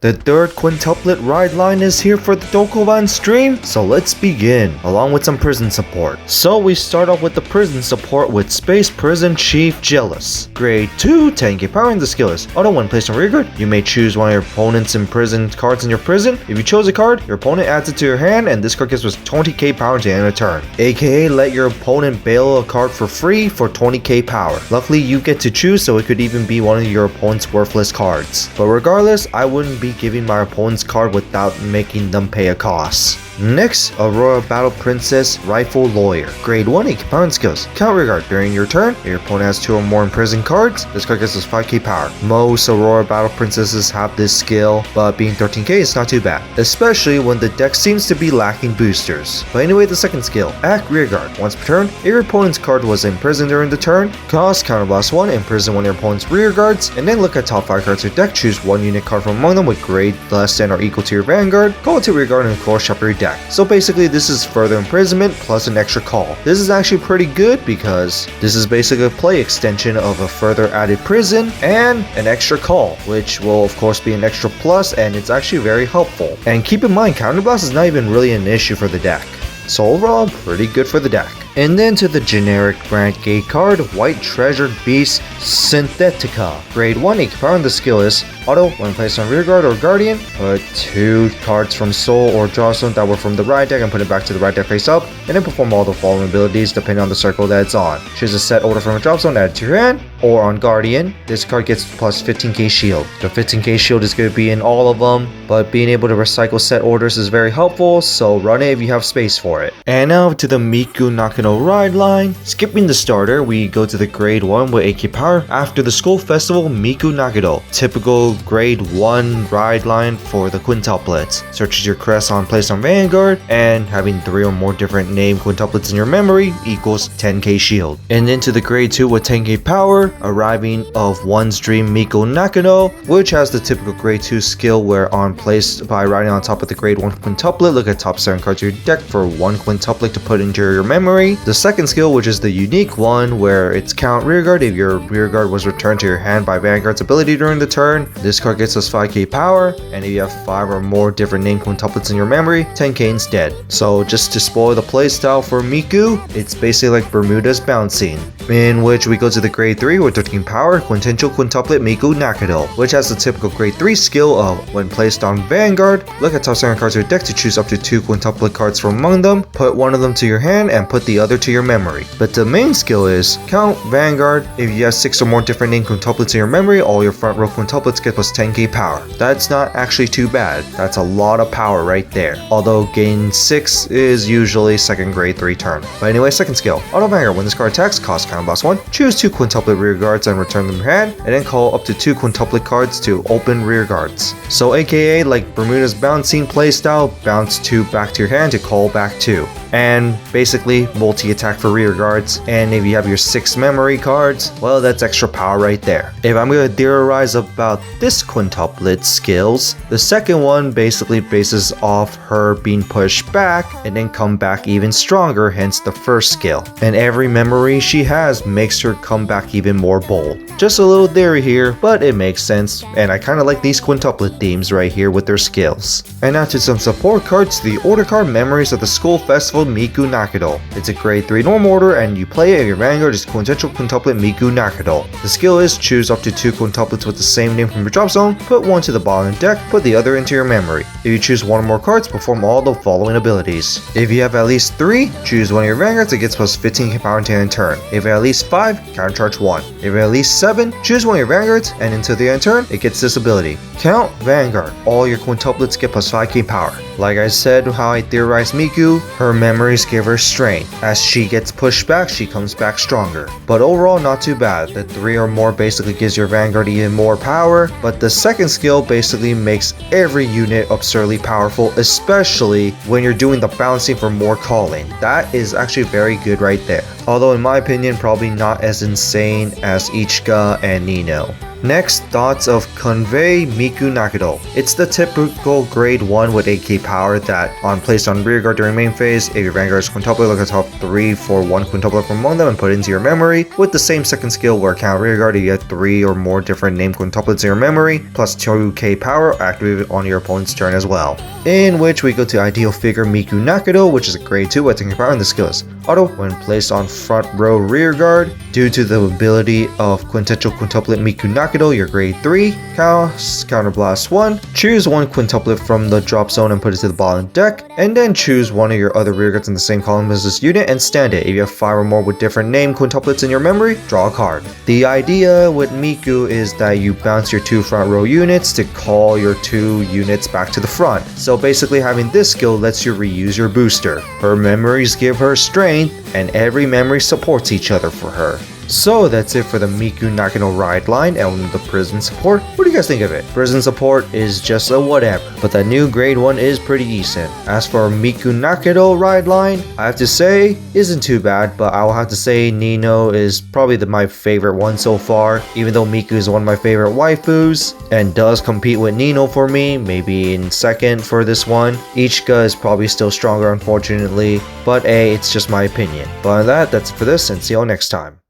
The third quintuplet ride line is here for the Dokuban stream, so let's begin, along with some prison support. So we start off with the prison support with Space Prison Chief Jealous. Grade 2, 10k power, and the skill is auto when placed on rear guard. You may choose one of your opponent's imprisoned cards in your prison. If you chose a card, your opponent adds it to your hand, and this card gives us 20k power to end a turn. AKA let your opponent bail a card for free for 20k power. Luckily you get to choose, so it could even be one of your opponent's worthless cards. But regardless, I wouldn't be giving my opponent's card without making them pay a cost. Next, Aurora Battle Princess Rifle Lawyer. Grade 1, 8k power and skills. Count rear guard. During your turn, if your opponent has 2 or more imprisoned cards, this card gets us 5k power. Most Aurora Battle Princesses have this skill, but being 13k is not too bad, especially when the deck seems to be lacking boosters. But anyway, the second skill, Act Rear Guard. Once per turn, if your opponent's card was imprisoned during the turn, cost counterblast 1, imprison one of your opponent's rear guards, and then look at top 5 cards of your deck, choose one unit card from among them with grade less than or equal to your Vanguard, call it to rear guard, and of course shuffle your deck. So basically this is further imprisonment plus an extra call. This is actually pretty good because this is basically a play extension of a further added prison and an extra call, which will of course be an extra plus, and it's actually very helpful. And keep in mind, counterblast is not even really an issue for the deck. So overall, pretty good for the deck. And then to the generic brand gate card, White Treasured Beast Synthetica. Grade 1, 8k power, and the skill is auto when placed on rear guard or guardian. Put 2 cards from Soul or Jawstone that were from the right deck and put it back to the right deck face up, and then perform all the following abilities depending on the circle that it's on. Choose a set order from a drop zone, add it to your hand, or on guardian, this card gets plus 15k shield. The 15k shield is going to be in all of them, but being able to recycle set orders is very helpful, so run it if you have space for it. And now to the Miku Nakano ride line. Skipping the starter, we go to the grade 1 with 8k power. After the school festival, Miku Nakano. Typical grade 1 ride line for the quintuplets. Searches your crest on placed on Vanguard, and having 3 or more different named quintuplets in your memory equals 10k shield. And then to the grade 2 with 10k power, arriving of One's Dream Miku Nakano, which has the typical grade 2 skill where on placed by riding on top of the grade 1 quintuplet, look at top 7 cards of your deck for 1 quintuplet to put into your memory. The second skill, which is the unique one, where it's count rear guard. If your rear guard was returned to your hand by Vanguard's ability during the turn, this card gets us 5k power, and if you have 5 or more different named quintuplets in your memory, 10k instead. So just to spoil the playstyle for Miku, it's basically like Bermuda's bouncing, in which we go to the grade 3 with 13 power, quintessential quintuplet Miku Nakano, which has the typical grade 3 skill of when placed on Vanguard, look at top 7 cards of your deck to choose up to 2 quintuplet cards from among them, put one of them to your hand, and put the other to your memory. But the main skill is count Vanguard. If you have 6 or more different named quintuplets in your memory, all your front row quintuplets get plus 10k power. That's not actually too bad. That's a lot of power right there. Although gain 6 is usually second grade 3 turn. But anyway, second skill, auto Vanguard. When this card attacks, cost counterblast 1. Choose 2 quintuplet rear guards and return them to your hand, and then call up to 2 quintuplet cards to open rear guards. So AKA like Bermuda's bouncing playstyle, bounce 2 back to your hand to call back 2. And basically multi-attack for rear guards, and if you have your 6 memory cards, well, that's extra power right there. If I'm going to theorize about this quintuplet skills, the second one basically bases off her being pushed back and then come back even stronger, hence the first skill. And every memory she has makes her come back even more bold. Just a little theory here, but it makes sense, and I kind of like these quintuplet themes right here with their skills. And now to some support cards, the order card Memories of the School Festival Miku Nakano. It's a grade 3 normal order, and you play it if your Vanguard is quintessential quintuplet Miku Nakano. The skill is choose up to 2 quintuplets with the same name from your drop zone, put 1 to the bottom of the deck, put the other into your memory. If you choose 1 or more cards, perform all the following abilities. If you have at least 3, choose one of your Vanguards, it gets plus 15k power into end turn. If you have at least 5, countercharge 1. If you have at least 7, choose one of your Vanguards, and until the end turn, it gets this ability. Count Vanguard. All your quintuplets get plus 5k power. Like I said, how I theorized Miku, her memories give her strength. As she gets pushed back, she comes back stronger. But overall, not too bad. The 3 or more basically gives your Vanguard even more power, but the second skill basically makes every unit absurdly powerful, especially when you're doing the bouncing for more calling. That is actually very good right there. although in my opinion probably not as insane as Ichika and Nino. Next, thoughts of Convey Miku Nakano. It's the typical grade 1 with 8k power that on placed on rearguard during main phase, if your Vanguard is quintuplet, look at top 3 for 1 quintuplet from among them and put it into your memory, with the same second skill where count rearguard you get 3 or more different named quintuplets in your memory, plus 2k power activated on your opponent's turn as well. In which we go to ideal figure Miku Nakano, which is a grade 2 with 10k power, and the skill is auto when placed on front row rearguard. Due to the ability of quintessential quintuplet Miku Nakano, your grade 3, cast counterblast 1, choose 1 quintuplet from the drop zone and put it to the bottom deck, and then choose one of your other rearguards in the same column as this unit and stand it. If you have 5 or more with different named quintuplets in your memory, draw a card. The idea with Miku is that you bounce your 2 front row units to call your 2 units back to the front. So basically having this skill lets you reuse your booster. Her memories give her strength, and every memory supports each other for her. So that's it for the Miku Nakano ride line and the prison support. What do you guys think of it? Prison support is just a whatever, but the new grade 1 is pretty decent. As for Miku Nakano ride line, I have to say, isn't too bad, but I will have to say Nino is probably my favorite one so far, even though Miku is one of my favorite waifus, and does compete with Nino for me, maybe in second for this one. Ichika is probably still stronger unfortunately, but it's just my opinion. But on that, that's it for this, and see you all next time.